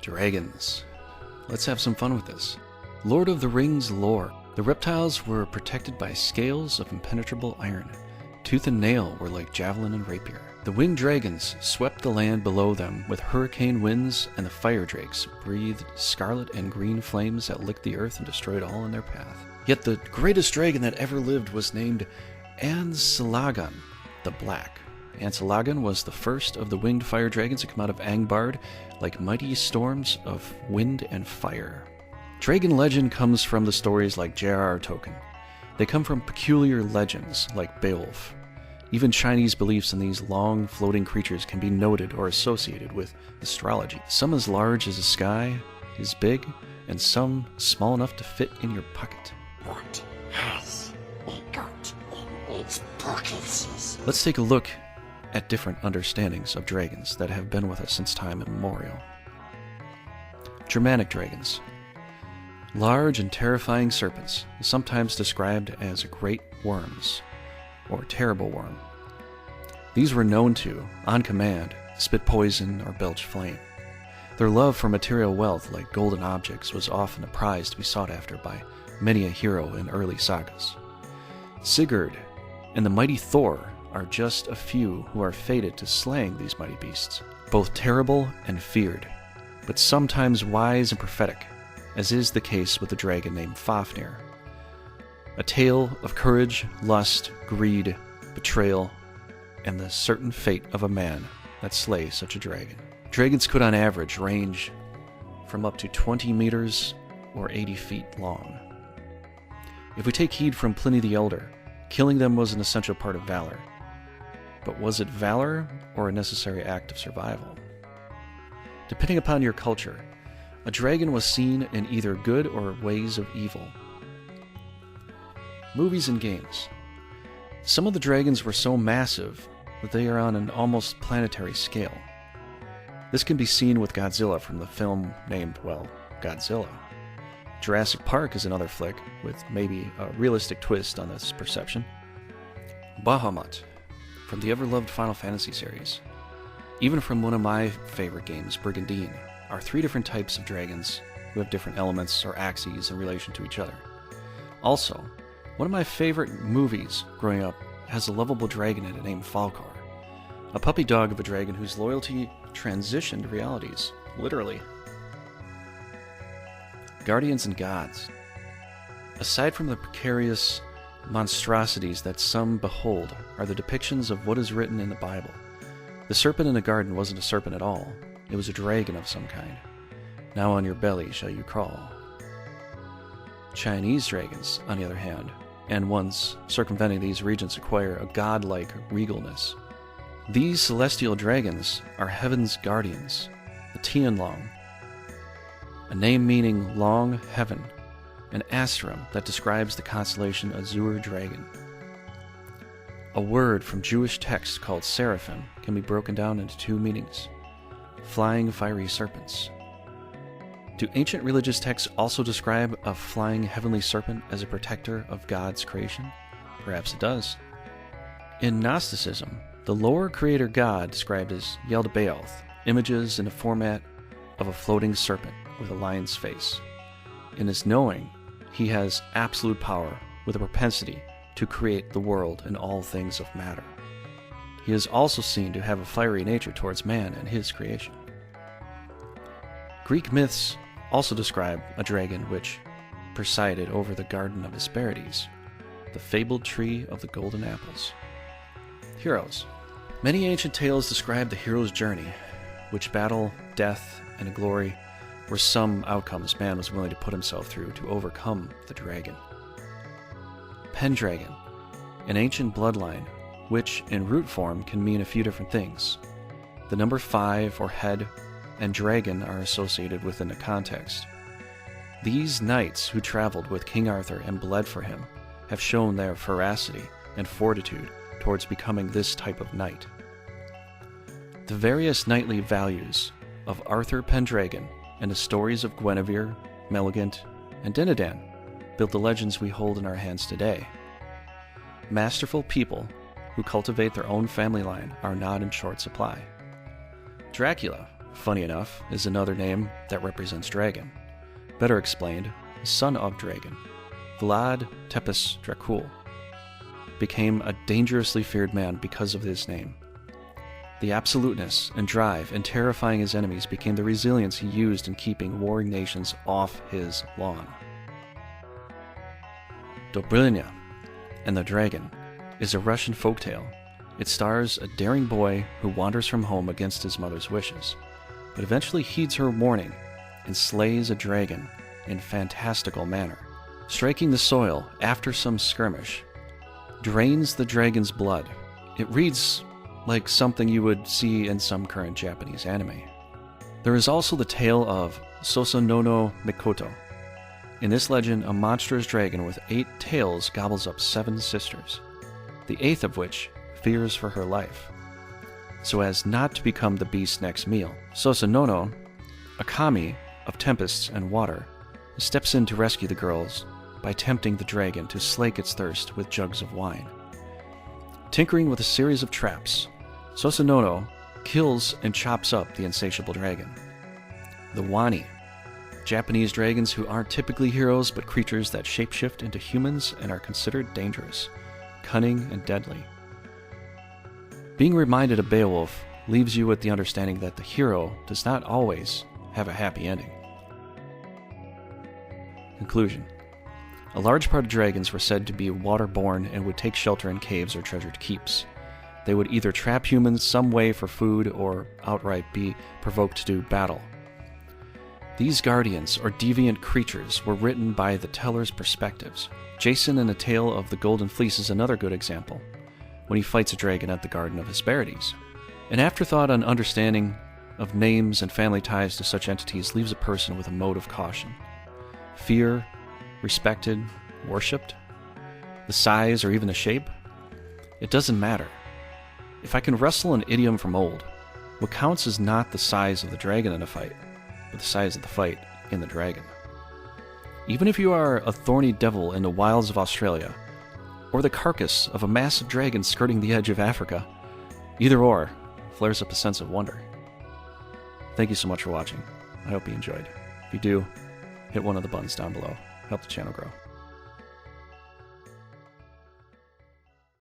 Dragons. Let's have some fun with this. Lord of the Rings lore. The reptiles were protected by scales of impenetrable iron. Tooth and nail were like javelin and rapier. The winged dragons swept the land below them with hurricane winds, and the fire drakes breathed scarlet and green flames that licked the earth and destroyed all in their path. Yet the greatest dragon that ever lived was named Ansalagan the Black. Ansalagan was the first of the winged fire dragons to come out of Angbard like mighty storms of wind and fire. Dragon legend comes from the stories like J.R.R. Tolkien. They come from peculiar legends like Beowulf. Even Chinese beliefs in these long, floating creatures can be noted or associated with astrology. Some as large as the sky is big, and some small enough to fit in your pocket. What has it got in its pockets? Let's take a look at different understandings of dragons that have been with us since time immemorial. Germanic dragons. Large and terrifying serpents, sometimes described as great worms, or terrible worm. These were known to, on command, spit poison or belch flame. Their love for material wealth, like golden objects, was often a prize to be sought after by many a hero in early sagas. Sigurd and the mighty Thor are just a few who are fated to slaying these mighty beasts, both terrible and feared, but sometimes wise and prophetic, as is the case with the dragon named Fafnir. A tale of courage, lust, greed, betrayal, and the certain fate of a man that slays such a dragon. Dragons could on average range from up to 20 meters or 80 feet long. If we take heed from Pliny the Elder, killing them was an essential part of valor. But was it valor or a necessary act of survival? Depending upon your culture, a dragon was seen in either good or ways of evil. Movies and games. Some of the dragons were so massive that they are on an almost planetary scale. This can be seen with Godzilla from the film named, well, Godzilla. Jurassic Park is another flick with maybe a realistic twist on this perception. Bahamut from the ever-loved Final Fantasy series. Even from one of my favorite games, Brigandine, are three different types of dragons who have different elements or axes in relation to each other. Also, one of my favorite movies growing up has a lovable dragon in it named Falkor, a puppy dog of a dragon whose loyalty transitioned realities, literally. Guardians and gods. Aside from the precarious monstrosities that some behold are the depictions of what is written in the Bible. The serpent in the garden wasn't a serpent at all. It was a dragon of some kind. Now on your belly shall you crawl. Chinese dragons, on the other hand, and ones circumventing these regions acquire a godlike regalness. These celestial dragons are heaven's guardians, the Tianlong, a name meaning long heaven, an astrum that describes the constellation Azure Dragon. A word from Jewish text called seraphim can be broken down into two meanings: flying fiery serpents. Do ancient religious texts also describe a flying heavenly serpent as a protector of God's creation? Perhaps it does. In Gnosticism, the lower creator god described as Yaldabaoth, images in the format of a floating serpent with a lion's face. In his knowing, he has absolute power with a propensity to create the world and all things of matter. He is also seen to have a fiery nature towards man and his creation. Greek myths also describe a dragon which presided over the Garden of Hesperides, the fabled tree of the golden apples. Heroes. Many ancient tales describe the hero's journey, which battle, death, and glory were some outcomes man was willing to put himself through to overcome the dragon. Pendragon, an ancient bloodline, which in root form can mean a few different things. The number 5 or head and dragon are associated within the context. These knights who traveled with King Arthur and bled for him have shown their veracity and fortitude towards becoming this type of knight. The various knightly values of Arthur Pendragon and the stories of Guinevere, Melagant, and Dinadan built the legends we hold in our hands today. Masterful people who cultivate their own family line are not in short supply. Dracula, funny enough, is another name that represents dragon. Better explained, son of dragon, Vlad Tepes Dracul, became a dangerously feared man because of his name. The absoluteness and drive in terrifying his enemies became the resilience he used in keeping warring nations off his lawn. Dobrynya and the Dragon is a Russian folktale. It stars a daring boy who wanders from home against his mother's wishes, but eventually heeds her warning and slays a dragon in fantastical manner. Striking the soil after some skirmish, drains the dragon's blood. It reads like something you would see in some current Japanese anime. There is also the tale of Sosonono Mikoto. In this legend, a monstrous dragon with 8 tails gobbles up 7 sisters, the 8th of which fears for her life, so as not to become the beast's next meal. Sosonono, a kami of tempests and water, steps in to rescue the girls by tempting the dragon to slake its thirst with jugs of wine. Tinkering with a series of traps, Sosonono kills and chops up the insatiable dragon. The Wani, Japanese dragons who aren't typically heroes but creatures that shapeshift into humans and are considered dangerous, cunning, and deadly. Being reminded of Beowulf leaves you with the understanding that the hero does not always have a happy ending. Conclusion. A large part of dragons were said to be water-born and would take shelter in caves or treasured keeps. They would either trap humans some way for food or outright be provoked to do battle. These guardians or deviant creatures were written by the teller's perspectives. Jason in A Tale of the Golden Fleece is another good example, when he fights a dragon at the Garden of Hesperides. An afterthought on understanding of names and family ties to such entities leaves a person with a mode of caution. Fear, respected, worshipped, the size or even the shape, it doesn't matter. If I can wrestle an idiom from old, what counts is not the size of the dragon in a fight, but the size of the fight in the dragon. Even if you are a thorny devil in the wilds of Australia, or the carcass of a massive dragon skirting the edge of Africa, either or flares up a sense of wonder. Thank you so much for watching. I hope you enjoyed. If you do, hit one of the buttons down below. Help the channel grow.